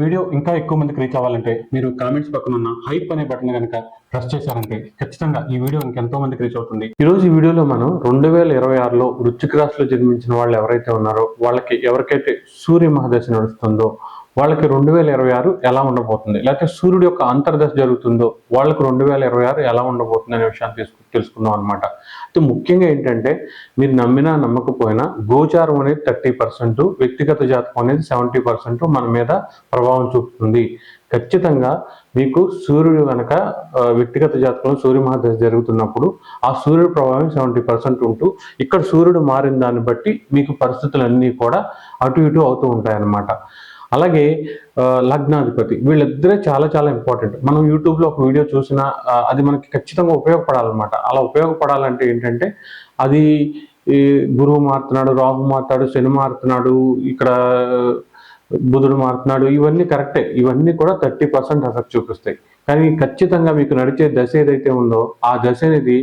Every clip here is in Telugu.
వీడియో ఇంకా ఎక్కువ మందికి రీచ్ అవ్వాలంటే మీరు కామెంట్స్ పక్కన ఉన్న హైప్ అనే బటన్ కనుక ప్రెస్ చేశారంటే ఖచ్చితంగా ఈ వీడియో ఇంకెంతో మందికి రీచ్ అవుతుంది. ఈ రోజు ఈ వీడియోలో మనం 2026లో వృశ్చిక రాశిలో జన్మించిన వాళ్ళు ఎవరైతే ఉన్నారో వాళ్ళకి ఎవరికైతే సూర్య మహాదశ నడుస్తుందో వాళ్ళకి 2026 ఎలా ఉండబోతుంది, లేకపోతే సూర్యుడు యొక్క అంతర్దశ జరుగుతుందో వాళ్ళకి 2026 ఎలా ఉండబోతుంది అనే విషయాన్ని తెలుసుకుందాం అనమాట. అయితే ముఖ్యంగా ఏంటంటే మీరు నమ్మినా నమ్మకపోయినా గోచారం అనేది 30%, వ్యక్తిగత జాతకం అనేది 70% మన మీద ప్రభావం చూపుతుంది. ఖచ్చితంగా మీకు సూర్యుడు కనుక వ్యక్తిగత జాతకంలో సూర్య మహాదశ జరుగుతున్నప్పుడు ఆ సూర్యుడు ప్రభావం 70% ఉంటూ ఇక్కడ సూర్యుడు మారిన దాన్ని బట్టి మీకు పరిస్థితులన్నీ కూడా అటు ఇటు అవుతూ ఉంటాయి అన్నమాట. అలాగే లగ్నాధిపతి వీళ్ళిద్దరే చాలా చాలా ఇంపార్టెంట్. మనం యూట్యూబ్లో ఒక వీడియో చూసినా అది మనకి ఖచ్చితంగా ఉపయోగపడాలన్నమాట. అలా ఉపయోగపడాలంటే ఏంటంటే అది ఈ గురువు మారుతున్నాడు, రాహు మారుతాడు, శని మారుతున్నాడు, ఇక్కడ బుధుడు మారుతున్నాడు, ఇవన్నీ కరెక్టే. ఇవన్నీ కూడా 30% ఎఫెక్ట్ చూపిస్తాయి. కానీ ఖచ్చితంగా మీకు నడిచే దశ ఏదైతే ఉందో ఆ దశ అనేది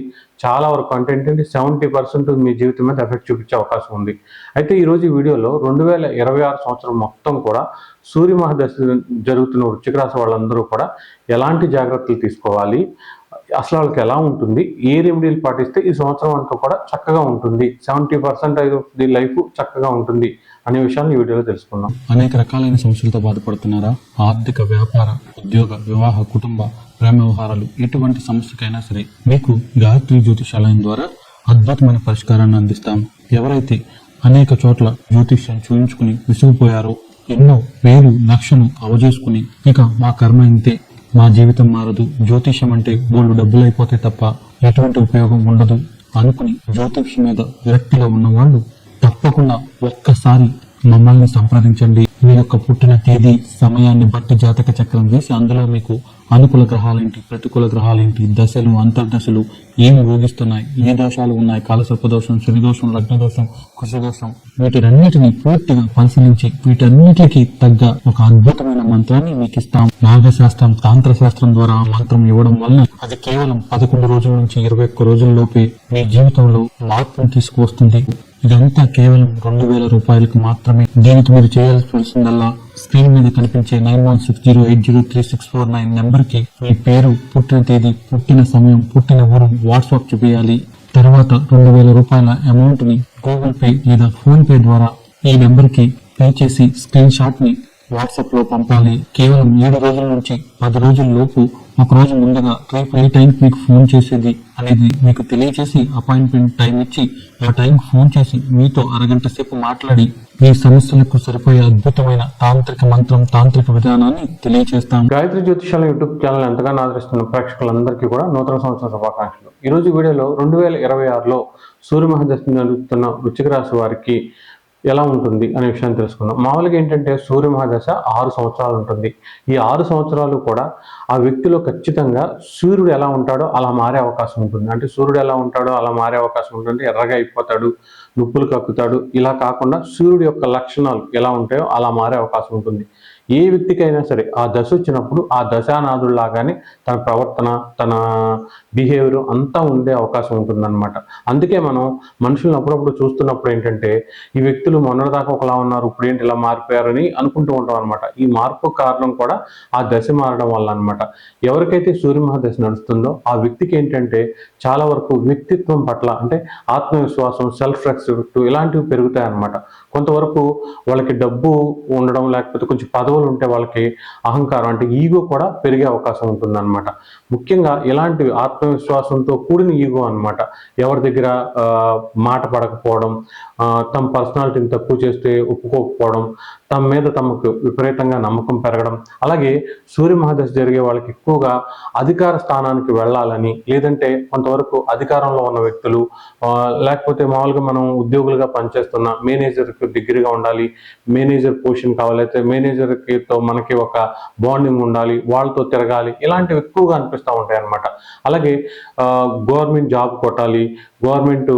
చాలా వరకు అంటే ఏంటంటే 70% మీ జీవితం మీద ఎఫెక్ట్ చూపించే అవకాశం ఉంది. అయితే ఈరోజు ఈ వీడియోలో 2026 సంవత్సరం మొత్తం కూడా సూర్య మహాదశ జరుగుతున్న వృశ్చిక రాశి వాళ్ళందరూ కూడా ఎలాంటి జాగ్రత్తలు తీసుకోవాలి, అసలు వాళ్ళకి ఎలా ఉంటుంది, ఏ రెమెడీలు పాటిస్తే ఈ సంవత్సరం అంతా కూడా చక్కగా ఉంటుంది, 70% ది లైఫ్ చక్కగా ఉంటుంది అనే విషయాన్ని ఈ వీడియోలో తెలుసుకుందాం. అనేక రకాలైన సమస్యలతో బాధపడుతున్నారా? ఆర్థిక, వ్యాపార, ఉద్యోగ, వివాహ, కుటుంబ, ప్రేమ వ్యవహారాలు ఎటువంటి సమస్యకైనా సరే మీకు గాయత్రి జ్యోతిషాలయం ద్వారా అద్భుతమైన పరిష్కారాన్ని అందిస్తాం. ఎవరైతే అనేక చోట్ల జ్యోతిష్యం చూయించుకుని విసిగిపోయారో, ఎన్నో వేలు లక్షలు అవజేసుకుని ఇక మా కర్మ ఇంతే, మా జీవితం మారదు, జ్యోతిష్యం అంటే బోళ్ళు డబ్బులు అయిపోతే తప్ప ఎటువంటి ఉపయోగం ఉండదు అనుకుని జ్యోతిష్యం మీద విరక్తిలో ఉన్నవాళ్ళు తప్పకుండా ఒక్కసారి మమ్మల్ని సంప్రదించండి. మీ యొక్క పుట్టిన తేదీ సమయాన్ని బట్టి జాతక చక్రం వేసి అందులో మీకు అనుకూల గ్రహాలేంటి, ప్రతికూల గ్రహాలేంటి, దశలు, అంతర్దశలు ఏమి ఊగిస్తున్నాయి, ఏ దోషాలు ఉన్నాయి, కాలసర్పదోషం, శనిదోషం, లగ్నదోషం, కుశదోషం, వీటినన్నిటిని పూర్తిగా పరిశీలించి వీటన్నిటికీ తగ్గ ఒక అద్భుతమైన మంత్రాన్ని మీకు ఇస్తాం. నాగశాస్త్రం, తాంత్రశాస్త్రం ద్వారా మంత్రం ఇవ్వడం వల్ల అది కేవలం 11 రోజుల నుంచి 21 రోజుల్లోపే మీ జీవితంలో మార్పును తీసుకువస్తుంది. ఇదంతా కేవలం 2000 రూపాయలకు మాత్రమే. దీనికి మీరు చేయాల్సిందల్లా స్క్రీన్ మీద కనిపించే 9160803649 నెంబర్కి మీ పేరు, పుట్టిన తేదీ, పుట్టిన సమయం, పుట్టిన ఊరు వాట్సాప్ చూపించాలి. తర్వాత 2000 రూపాయల అమౌంట్ ని గూగుల్ పే లేదా ఫోన్ పే ద్వారా ఈ నెంబర్కి పే చేసి స్క్రీన్ షాట్ ని వాట్సాప్ లో పంపాలి. కేవలం 7 రోజుల నుంచి 10 రోజుల లోపు ఒక రోజు ముందుగా రేపు ఏ టైంకి మీకు ఫోన్ చేసేది అనేది మీకు తెలియజేసి అపాయింట్మెంట్ టైం ఇచ్చి ఆ టైంకి ఫోన్ చేసి మీతో అరగంట సేపు మాట్లాడి మీ సమస్యలకు సరిపోయే అద్భుతమైన తాంత్రిక మంత్రం, తాంత్రిక విధానాన్ని తెలియజేస్తాం. గాయత్రి జ్యోతిషాల యూట్యూబ్ ఛానల్ ఎంతగానో ఆదరిస్తున్న ప్రేక్షకులందరికీ కూడా నూతన సంవత్సర శుభాకాంక్షలు. ఈరోజు వీడియోలో 2026లో సూర్య మహాదశ జరుగుతున్న వృశ్చిక రాశి వారికి ఎలా ఉంటుంది అనే విషయాన్ని తెలుసుకుందాం. మామూలుగా ఏంటంటే సూర్య మహాదశ 6 సంవత్సరాలు ఉంటుంది. ఈ 6 సంవత్సరాలు కూడా ఆ వ్యక్తిలో ఖచ్చితంగా సూర్యుడు ఎలా ఉంటాడో అలా మారే అవకాశం ఉంటుంది. అంటే సూర్యుడు ఎలా ఉంటాడో అలా మారే అవకాశం ఉంటుంది. ఎర్రగా అయిపోతాడు, నొప్పులు కక్కుతాడు, ఇలా కాకుండా సూర్యుడు యొక్క లక్షణాలు ఎలా ఉంటాయో అలా మారే అవకాశం ఉంటుంది. ఏ వ్యక్తికైనా సరే ఆ దశ వచ్చినప్పుడు ఆ దశానాథుల్లాగానే తన ప్రవర్తన, తన బిహేవియర్ అంతా ఉండే అవకాశం ఉంటుందన్నమాట. అందుకే మనం మనుషులను అప్పుడప్పుడు చూస్తున్నప్పుడు ఏంటంటే ఈ వ్యక్తులు మొన్నటిదాకా ఒకలా ఉన్నారు, ఇప్పుడు ఏంటి ఇలా మారిపోయారని అనుకుంటూ ఉంటాం అనమాట. ఈ మార్పు కారణం కూడా ఆ దశ మారడం వల్ల అనమాట. ఎవరికైతే సూర్య మహాదశ నడుస్తుందో ఆ వ్యక్తికి ఏంటంటే చాలా వరకు వ్యక్తిత్వం పట్ల అంటే ఆత్మవిశ్వాసం, సెల్ఫ్ రెస్పెక్ట్ ఇలాంటివి పెరుగుతాయి అన్నమాట. కొంతవరకు వాళ్ళకి డబ్బు ఉండడం, లేకపోతే కొంచెం పదవులు ఉంటే వాళ్ళకి అహంకారం అంటే ఈగో కూడా పెరిగే అవకాశం ఉంటుందన్నమాట. ముఖ్యంగా ఇలాంటివి ఆత్మవిశ్వాసంతో కూడిన ఈగో అనమాట. ఎవరి దగ్గర మాట పడకపోవడం, తమ పర్సనాలిటీని తక్కువ చేస్తే ఒప్పుకోకపోవడం, తమ మీద తమకు విపరీతంగా నమ్మకం పెరగడం. అలాగే సూర్య మహాదశ జరిగే వాళ్ళకి ఎక్కువగా అధికార స్థానానికి వెళ్ళాలని, లేదంటే కొంతవరకు అధికారంలో ఉన్న వ్యక్తులు, లేకపోతే మామూలుగా మనం ఉద్యోగులుగా పనిచేస్తున్న మేనేజర్కి దగ్గరగా ఉండాలి, మేనేజర్ పొజిషన్ కావాలి, అయితే మేనేజర్తో మనకి ఒక బాండింగ్ ఉండాలి, వాళ్ళతో తిరగాలి, ఇలాంటివి ఎక్కువగా అనిపిస్తూ ఉంటాయి అన్నమాట. అలాగే గవర్నమెంట్ జాబ్ కొట్టాలి, గవర్నమెంట్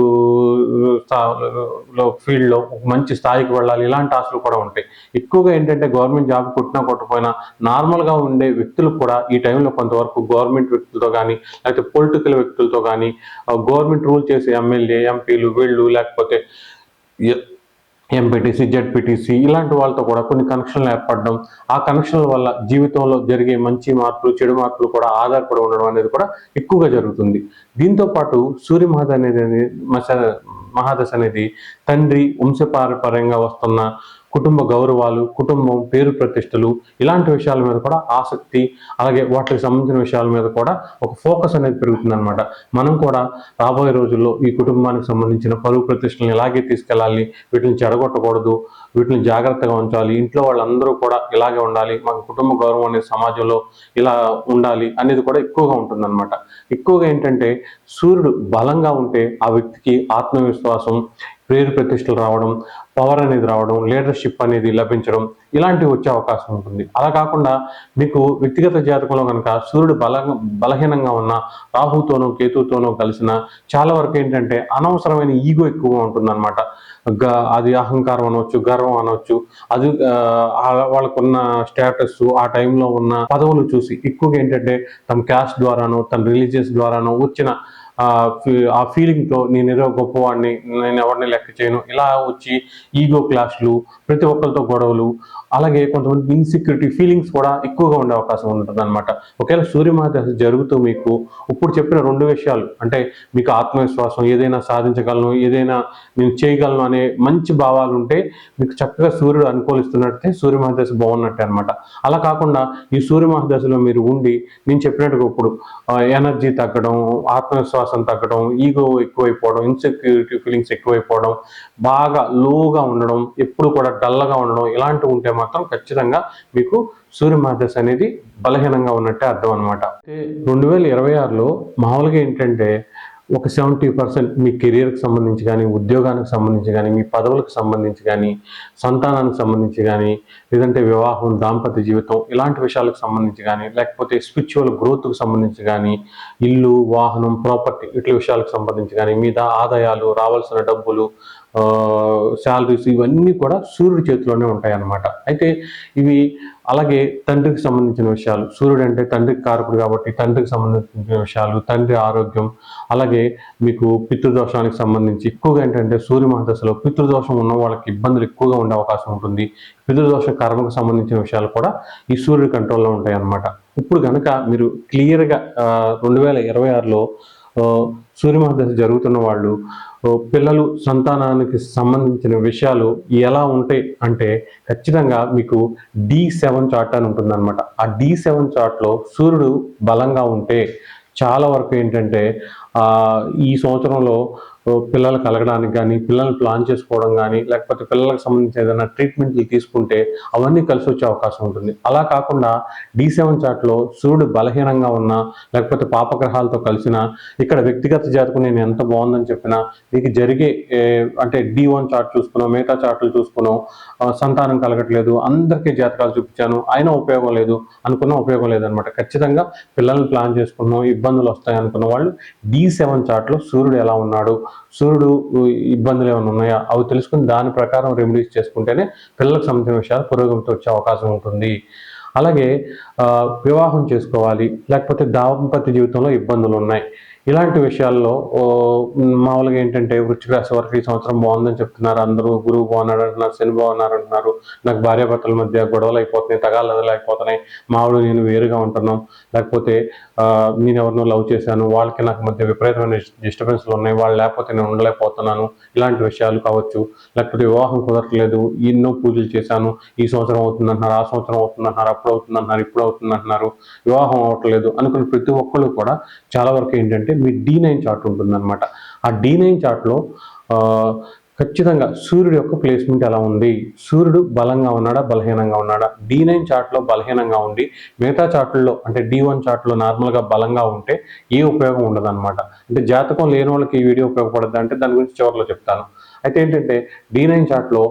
ఫీల్డ్లో మంచి స్థాయికి వెళ్ళాలి, ఇలాంటి ఆశలు కూడా ఉంటాయి. ఎక్కువగా ఏంటంటే గవర్నమెంట్ జాబ్ కొట్టినా కొట్టకపోయినా నార్మల్గా ఉండే వ్యక్తులు కూడా ఈ టైంలో కొంతవరకు గవర్నమెంట్ వ్యక్తులతో కానీ, లేకపోతే పొలిటికల్ వ్యక్తులతో కానీ, గవర్నమెంట్ రూల్ చేసే ఎమ్మెల్యే, ఎంపీలు వీళ్ళు, లేకపోతే ఎంపీటీసీ, జెడ్పీటీసీ ఇలాంటి వాళ్ళతో కూడా కొన్ని కనెక్షన్లు ఏర్పడడం, ఆ కనెక్షన్ల వల్ల జీవితంలో జరిగే మంచి మార్పులు, చెడు మార్పులు కూడా ఆధారపడి ఉండడం అనేది కూడా ఎక్కువగా జరుగుతుంది. దీంతో పాటు సూర్య మహాదశ అనేది తండ్రి వంశపారంపర్యంగా వస్తున్న కుటుంబ గౌరవాలు, కుటుంబం పేరు ప్రతిష్టలు ఇలాంటి విషయాల మీద కూడా ఆసక్తి, అలాగే వాటికి సంబంధించిన విషయాల మీద కూడా ఒక ఫోకస్ అనేది పెరుగుతుందన్నమాట. మనం కూడా రాబోయే రోజుల్లో ఈ కుటుంబానికి సంబంధించిన పరువు ప్రతిష్టలను ఇలాగే తీసుకెళ్ళాలి, వీటిని చెడగొట్టకూడదు, వీటిని జాగ్రత్తగా ఉంచాలి, ఇంట్లో వాళ్ళందరూ కూడా ఇలాగే ఉండాలి, మన కుటుంబ గౌరవం అనేది సమాజంలో ఇలా ఉండాలి అనేది కూడా ఎక్కువగా ఉంటుందన్నమాట. ఎక్కువగా ఏంటంటే సూర్యుడు బలంగా ఉంటే ఆ వ్యక్తికి ఆత్మవిశ్వాసం, పేరు ప్రతిష్టలు రావడం, పవర్ అనేది రావడం, లీడర్షిప్ అనేది లభించడం ఇలాంటివి వచ్చే అవకాశం ఉంటుంది. అలా కాకుండా మీకు వ్యక్తిగత జాతకంలో కనుక సూర్యుడు బలహీనంగా ఉన్న, రాహుతోనో కేతుతోనో కలిసిన చాలా వరకు ఏంటంటే అనవసరమైన ఈగో ఎక్కువగా ఉంటుందన్నమాట. అది అహంకారం అనవచ్చు, గర్వం అనవచ్చు, అది వాళ్ళకున్న స్టేటస్, ఆ టైంలో ఉన్న పదవులు చూసి ఎక్కువగా ఏంటంటే తమ క్యాస్ట్ ద్వారానో, తన రిలీజియస్ ద్వారానో వచ్చిన ఆ ఫీలింగ్తో నేను ఏదో గొప్పవాడిని, నేను ఎవరిని లెక్క చేయను, ఇలా వచ్చి ఈగో క్లాష్లు, ప్రతి ఒక్కరితో గొడవలు, అలాగే కొంతమంది ఇన్సెక్యూరిటీ ఫీలింగ్స్ కూడా ఎక్కువగా ఉండే అవకాశం ఉంటుంది అనమాట. ఒకవేళ సూర్యమహాదశ జరుగుతూ మీకు ఇప్పుడు చెప్పిన 2 విషయాలు అంటే మీకు ఆత్మవిశ్వాసం, ఏదైనా సాధించగలను, ఏదైనా నేను చేయగలను అనే మంచి భావాలు ఉంటే మీకు చక్కగా సూర్యుడు అనుకూలిస్తున్నట్టే సూర్యమహాదశ బాగున్నట్టే అనమాట. అలా కాకుండా ఈ సూర్యమహాదశలో మీరు ఉండి నేను చెప్పినట్టుగా ఇప్పుడు ఎనర్జీ తగ్గడం, ఆత్మవిశ్వాసం తగ్గడం, ఈగో ఎక్కువైపోవడం, ఇన్సెక్యూరిటీ ఫీలింగ్స్ ఎక్కువైపోవడం, బాగా లోగా ఉండడం, ఎప్పుడు కూడా డల్గా ఉండడం ఇలాంటివి ఉంటే మాత్రం ఖచ్చితంగా మీకు సూర్య మహాదశ అనేది బలహీనంగా ఉన్నట్టే అర్థం అనమాట. 2026లో మామూలుగా ఏంటంటే ఒక 70% మీ కెరియర్కి సంబంధించి కానీ, ఉద్యోగానికి సంబంధించి కానీ, మీ పదవులకు సంబంధించి కానీ, సంతానానికి సంబంధించి కానీ, లేదంటే వివాహం, దాంపత్య జీవితం ఇలాంటి విషయాలకు సంబంధించి కానీ, లేకపోతే స్పిరిచువల్ గ్రోత్కు సంబంధించి కానీ, ఇల్లు, వాహనం, ప్రాపర్టీ ఇట్ల విషయాలకు సంబంధించి కానీ, మీద ఆదాయాలు, రావాల్సిన డబ్బులు, శాలరీస్ ఇవన్నీ కూడా సూర్యుడి చేతిలోనే ఉంటాయి అన్నమాట. అయితే ఇవి అలాగే తండ్రికి సంబంధించిన విషయాలు, సూర్యుడు అంటే తండ్రికి కారకుడు కాబట్టి తండ్రికి సంబంధించిన విషయాలు, తండ్రి ఆరోగ్యం, అలాగే మీకు పితృదోషానికి సంబంధించి ఎక్కువగా ఏంటంటే సూర్య మహాదశలో పితృదోషం ఉన్న వాళ్ళకి ఇబ్బందులు ఎక్కువగా ఉండే అవకాశం ఉంటుంది. పితృదోష కర్మకు సంబంధించిన విషయాలు కూడా ఈ సూర్యుడి కంట్రోల్లో ఉంటాయి అన్నమాట. ఇప్పుడు కనుక మీరు క్లియర్గా 2026లో సూర్య మహాదశ జరుగుతున్న వాళ్ళు పిల్లలు, సంతానానికి సంబంధించిన విషయాలు ఎలా ఉంటాయి అంటే ఖచ్చితంగా మీకు D7 చార్ట్ అని ఉంటుందన్నమాట. ఆ D7 చార్ట్లో సూర్యుడు బలంగా ఉంటే చాలా వరకు ఏంటంటే ఈ సంవత్సరంలో పిల్లలు కలగడానికి కానీ, పిల్లల్ని ప్లాన్ చేసుకోవడం కానీ, లేకపోతే పిల్లలకు సంబంధించి ఏదైనా ట్రీట్మెంట్లు తీసుకుంటే అవన్నీ కలిసి వచ్చే అవకాశం ఉంటుంది. అలా కాకుండా D7 చార్ట్లో సూర్యుడు బలహీనంగా ఉన్నా, లేకపోతే పాపగ్రహాలతో కలిసినా, ఇక్కడ వ్యక్తిగత జాతకం నేను ఎంత బాగుందని చెప్పినా మీకు జరిగే అంటే D1 చార్ట్ చూసుకున్నాం, మిగతా చార్ట్లు చూసుకున్నాం, సంతానం కలగట్లేదు, అందరికీ జాతకాలు చూపించాను అయినా ఉపయోగం లేదు అనుకున్న ఉపయోగం లేదనమాట. ఖచ్చితంగా పిల్లల్ని ప్లాన్ చేసుకున్నాం, ఇబ్బందులు వస్తాయి అనుకున్న వాళ్ళు D7 చార్ట్లో సూర్యుడు ఎలా ఉన్నాడు, సూర్యుడు ఇబ్బందులు ఏమైనా ఉన్నాయా అవి తెలుసుకుని దాని ప్రకారం రెమెడీస్ చేసుకుంటేనే పిల్లలకు సంబంధించిన విషయాలు పురోగమితో వచ్చే అవకాశం ఉంటుంది. అలాగే వివాహం చేసుకోవాలి, లేకపోతే దాంపత్య జీవితంలో ఇబ్బందులు ఉన్నాయి, ఇలాంటి విషయాల్లో మామూలుగా ఏంటంటే వృశ్చిక రాశి వారికి ఈ సంవత్సరం బాగుందని చెప్తున్నారు అందరూ. గురువు బాగున్నాడు అంటున్నారు, శని బాగున్నారు అంటున్నారు, నాకు భార్యాభర్తల మధ్య గొడవలు అయిపోతున్నాయి, తగాదాలు అయిపోతున్నాయి, మామూలు నేను వేరుగా ఉంటున్నాం, లేకపోతే నేను ఎవరినో లవ్ చేశాను, వాళ్ళకి నాకు మధ్య విపరీతమైన డిస్టర్బెన్స్లు ఉన్నాయి, వాళ్ళు లేకపోతే నేను ఉండలేకపోతున్నాను, ఇలాంటి విషయాలు కావచ్చు. లేకపోతే వివాహం కుదరట్లేదు, ఎన్నో పూజలు చేశాను, ఈ సంవత్సరం అవుతుందంటున్నారు, ఆ సంవత్సరం అవుతుందంటున్నారు, అప్పుడు అవుతుందంటున్నారు, ఇప్పుడు అవుతుందంటున్నారు, వివాహం అవ్వట్లేదు అనుకున్న ప్రతి ఒక్కళ్ళు కూడా చాలా వరకు ఏంటంటే మీ D9 చార్ట్ ఉంటుందన్నమాట. ఆ D9 చార్ట్లో ఖచ్చితంగా సూర్యుడు యొక్క ప్లేస్మెంట్ ఎలా ఉంది, సూర్యుడు బలంగా ఉన్నాడా బలహీనంగా ఉన్నాడా. D9 చార్ట్లో బలహీనంగా ఉండి మిగతా చార్ట్లలో అంటే D1 చార్ట్లో నార్మల్గా బలంగా ఉంటే ఏ ఉపయోగం ఉండదు అనమాట. అంటే జాతకం లేని వాళ్ళకి ఈ వీడియో ఉపయోగపడుతుంది అంటే దాని గురించి చివరిలో చెప్తాను. అయితే ఏంటంటే D9 చార్ట్లో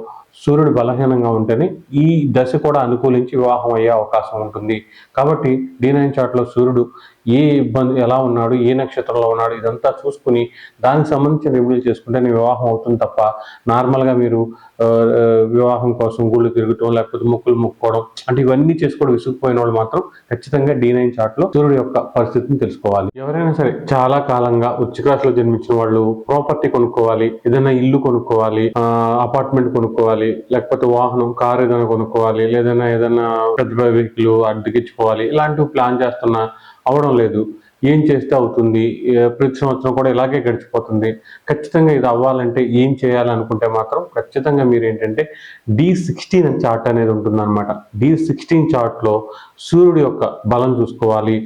సూర్యుడు బలహీనంగా ఉంటేనే ఈ దశ కూడా అనుకూలించి వివాహం అయ్యే అవకాశం ఉంటుంది. కాబట్టి D9 చార్ట్లో సూర్యుడు ఏ ఇబ్బంది ఎలా ఉన్నాడు, ఏ నక్షత్రంలో ఉన్నాడు, ఇదంతా చూసుకుని దానికి సంబంధించిన రెమెడీలు చేసుకుంటే నీ వివాహం అవుతుంది తప్ప నార్మల్గా మీరు వివాహం కోసం గుళ్ళు తిరగటం లేకపోతే మొక్కులు మొక్కుకోవడం అంటే ఇవన్నీ చేసుకోవడం విసుగుపోయిన వాళ్ళు మాత్రం ఖచ్చితంగా D9 చార్ట్ లో సూర్యుడు యొక్క పరిస్థితిని తెలుసుకోవాలి. ఎవరైనా సరే చాలా కాలంగా వృశ్చిక రాశిలో జన్మించిన వాళ్ళు ప్రాపర్టీ కొనుక్కోవాలి, ఏదైనా ఇల్లు కొనుక్కోవాలి, అపార్ట్మెంట్ కొనుక్కోవాలి, లేకపోతే వాహనం కారు ఏదైనా కొనుక్కోవాలి, ఏదైనా పెద్ద వెహికల్ అద్దెకిచ్చుకోవాలి, ఇలాంటివి ప్లాన్ చేస్తున్నా అవడం లేదు. ఏం చేస్తే అవుతుంది, ప్రతి సంవత్సరం కూడా ఇలాగే గడిచిపోతుంది. ఖచ్చితంగా ఇది అవ్వాలంటే ఏం చేయాలనుకుంటే మాత్రం ఖచ్చితంగా మీరు ఏంటంటే D16 చార్ట్ అనేది ఉంటుందన్నమాట. D16 చార్ట్లో సూర్యుడు యొక్క బలం చూసుకోవాలి.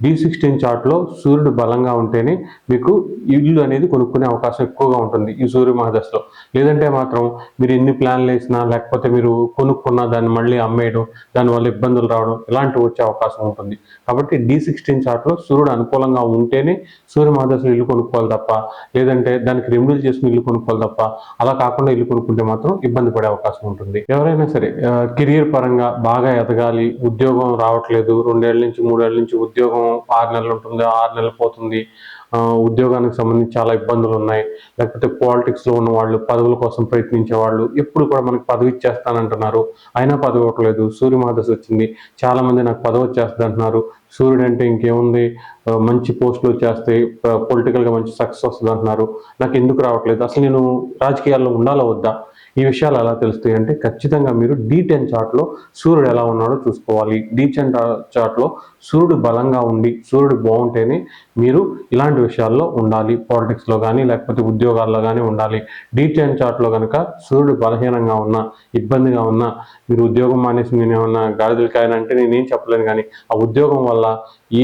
D16 చార్ట్లో సూర్యుడు బలంగా ఉంటేనే మీకు ఇల్లు అనేది కొనుక్కునే అవకాశం ఎక్కువగా ఉంటుంది ఈ సూర్య మహాదశలో. లేదంటే మాత్రం మీరు ఎన్ని ప్లాన్లు వేసినా లేకపోతే మీరు కొనుక్కున్న దాన్ని మళ్ళీ అమ్మేయడం, దానివల్ల ఇబ్బందులు రావడం ఇలాంటివి వచ్చే అవకాశం ఉంటుంది. కాబట్టి D16 చార్ట్లో సూర్యుడు అనుకూలంగా ఉంటేనే సూర్య మహాదశలో ఇల్లు కొనుక్కోవాలి తప్ప, లేదంటే దానికి రెమెడీలు చేసుకుని ఇల్లు కొనుక్కోవాలి తప్ప, అలా కాకుండా ఇల్లు కొనుక్కుంటే మాత్రం ఇబ్బంది పడే అవకాశం ఉంటుంది. ఎవరైనా సరే కెరియర్ పరంగా బాగా ఎదగాలి, ఉద్యోగం రావట్లేదు, 2 ఏళ్ళ నుంచి 3 ఏళ్ళ నుంచి ఉద్యోగం 6 నెలలు ఉంటుంది, 6 నెలలు పోతుంది, ఉద్యోగానికి సంబంధించి చాలా ఇబ్బందులు ఉన్నాయి, లేకపోతే పాలిటిక్స్లో ఉన్న వాళ్ళు పదవుల కోసం ప్రయత్నించే వాళ్ళు ఎప్పుడు కూడా మనకి పదవి ఇచ్చేస్తానంటున్నారు, అయినా పదవి ఇవ్వట్లేదు. సూర్య మహాదశ వచ్చింది, చాలా మంది నాకు పదవి వచ్చేస్తుంది అంటున్నారు. సూర్యుడు అంటే ఇంకేముంది, మంచి పోస్టులు వచ్చేస్తాయి, పొలిటికల్గా మంచి సక్సెస్ వస్తుంది అంటున్నారు. నాకు ఎందుకు రావట్లేదు, అసలు నేను రాజకీయాల్లో ఉండాలా వద్దా, ఈ విషయాలు ఎలా తెలుస్తాయి అంటే ఖచ్చితంగా మీరు D10 చార్ట్లో సూర్యుడు ఎలా ఉన్నాడో చూసుకోవాలి. D10 చార్ట్లో సూర్యుడు బలంగా ఉండి సూర్యుడు బాగుంటేనే మీరు ఇలాంటి విషయాల్లో ఉండాలి, పాలిటిక్స్లో కానీ లేకపోతే ఉద్యోగాల్లో కానీ ఉండాలి. D10 చార్ట్లో కనుక సూర్యుడు బలహీనంగా ఉన్నా, ఇబ్బందిగా ఉన్నా, మీరు ఉద్యోగం మానేసి నేను ఏమన్నా గాడిదలు కాయనంటే నేనేం చెప్పలేను, కానీ ఆ ఉద్యోగం వల్ల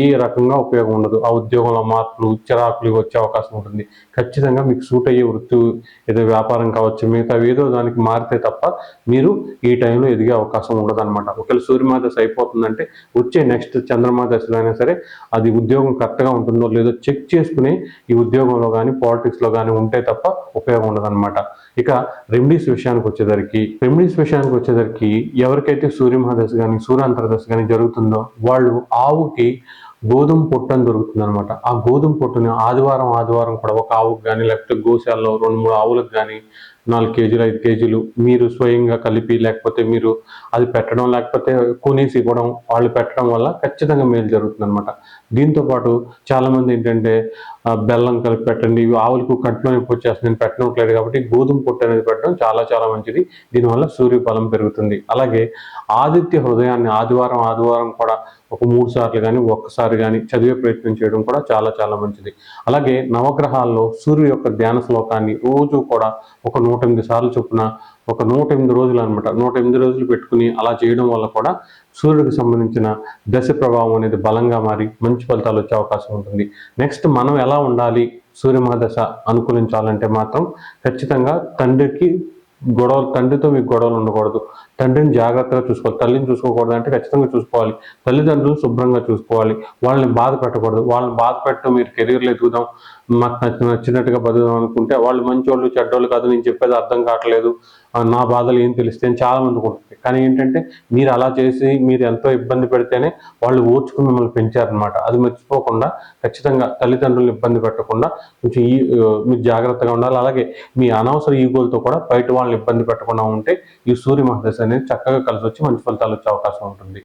ఏ రకంగా ఉపయోగం ఉండదు. ఆ ఉద్యోగంలో మార్పులు చిరాకులు వచ్చే అవకాశం ఉంటుంది. ఖచ్చితంగా మీకు సూట్ అయ్యే వృత్తి ఏదో వ్యాపారం కావచ్చు, మిగతా ఏదో దానికి మారితే తప్ప మీరు ఈ టైంలో ఎదిగే అవకాశం ఉండదు అనమాట. ఒకవేళ సూర్యమహాదశ అయిపోతుందంటే వచ్చే నెక్స్ట్ చంద్రమహాదశలో అయినా సరే అది ఉద్యోగం కరెక్ట్గా ఉంటుందో లేదో చెక్ చేసుకుని ఈ ఉద్యోగంలో కానీ పాలిటిక్స్లో కానీ ఉంటే తప్ప ఉపయోగం ఉండదు అనమాట. ఇక రెమెడీస్ విషయానికి వచ్చేసరికి ఎవరికైతే సూర్యమహాదశ కానీ సూర్యాంతరదశ కానీ జరుగుతుందో వాళ్ళు ఆవుకి గోధుమ పొట్టు అని దొరుకుతుంది అనమాట. ఆ గోధుమ పొట్టుని ఆదివారం కూడా ఒక ఆవుకు కానీ లేకపోతే గోశాలలో 2-3 ఆవులకు కానీ 4 కేజీలు 5 కేజీలు మీరు స్వయంగా కలిపి లేకపోతే మీరు అది పెట్టడం లేకపోతే కొనేసి ఇవ్వడం, వాళ్ళు పెట్టడం వల్ల ఖచ్చితంగా మేలు జరుగుతుంది అనమాట. దీంతోపాటు చాలామంది ఏంటంటే బెల్లం కలిపి పెట్టండి, ఆవులకు కట్లో నొప్పి వచ్చేస్తుంది, నేను పెట్టనట్లేదు కాబట్టి గోధుమ పొట్టు అనేది పెట్టడం చాలా చాలా మంచిది. దీనివల్ల సూర్య బలం పెరుగుతుంది. అలాగే ఆదిత్య హృదయాన్ని ఆదివారం కూడా ఒక 3 సార్లు కానీ ఒక్కసారి కానీ చదివే ప్రయత్నం చేయడం కూడా చాలా చాలా మంచిది. అలాగే నవగ్రహాల్లో సూర్యుడు యొక్క ధ్యాన శ్లోకాన్ని రోజు కూడా ఒక 108 సార్లు చొప్పున ఒక 108 రోజులు అనమాట, 108 రోజులు పెట్టుకుని అలా చేయడం వల్ల కూడా సూర్యుడికి సంబంధించిన దశ ప్రభావం అనేది బలంగా మారి మంచి ఫలితాలు వచ్చే అవకాశం ఉంటుంది. నెక్స్ట్ మనం ఎలా ఉండాలి సూర్య మహాదశ అనుకూలించాలంటే మాత్రం ఖచ్చితంగా తండ్రితో మీకు గొడవలు ఉండకూడదు, తండ్రిని జాగ్రత్తగా చూసుకోవాలి. తల్లిని చూసుకోకూడదు అంటే ఖచ్చితంగా చూసుకోవాలి. తల్లిదండ్రులు శుభ్రంగా చూసుకోవాలి, వాళ్ళని బాధ పెట్టకూడదు. వాళ్ళని బాధ పెట్టడం మీరు కెరీర్లో ఎదుగుదాం, మాకు నచ్చినట్టుగా బతుకుదాం అనుకుంటే వాళ్ళు మంచోళ్ళు చెడ్డోళ్ళు కాదు, నేను చెప్పేది అర్థం కావట్లేదు, నా బాధలు ఏం తెలిస్తే అని చాలా మందికి ఉంటుంది. కానీ ఏంటంటే మీరు అలా చేసి మీరు ఎంతో ఇబ్బంది పెడితేనే వాళ్ళు ఓర్చుకుని మిమ్మల్ని పెంచారనమాట. అది మర్చిపోకుండా ఖచ్చితంగా తల్లిదండ్రులను ఇబ్బంది పెట్టకుండా కొంచెం మీరు జాగ్రత్తగా ఉండాలి. అలాగే మీ అనవసర ఈగోలతో కూడా బయట వాళ్ళని ఇబ్బంది పెట్టకుండా ఉంటే ఈ సూర్య మహాదశ అనేది చక్కగా కలిసి వచ్చి మంచి ఫలితాలు వచ్చే అవకాశం ఉంటుంది.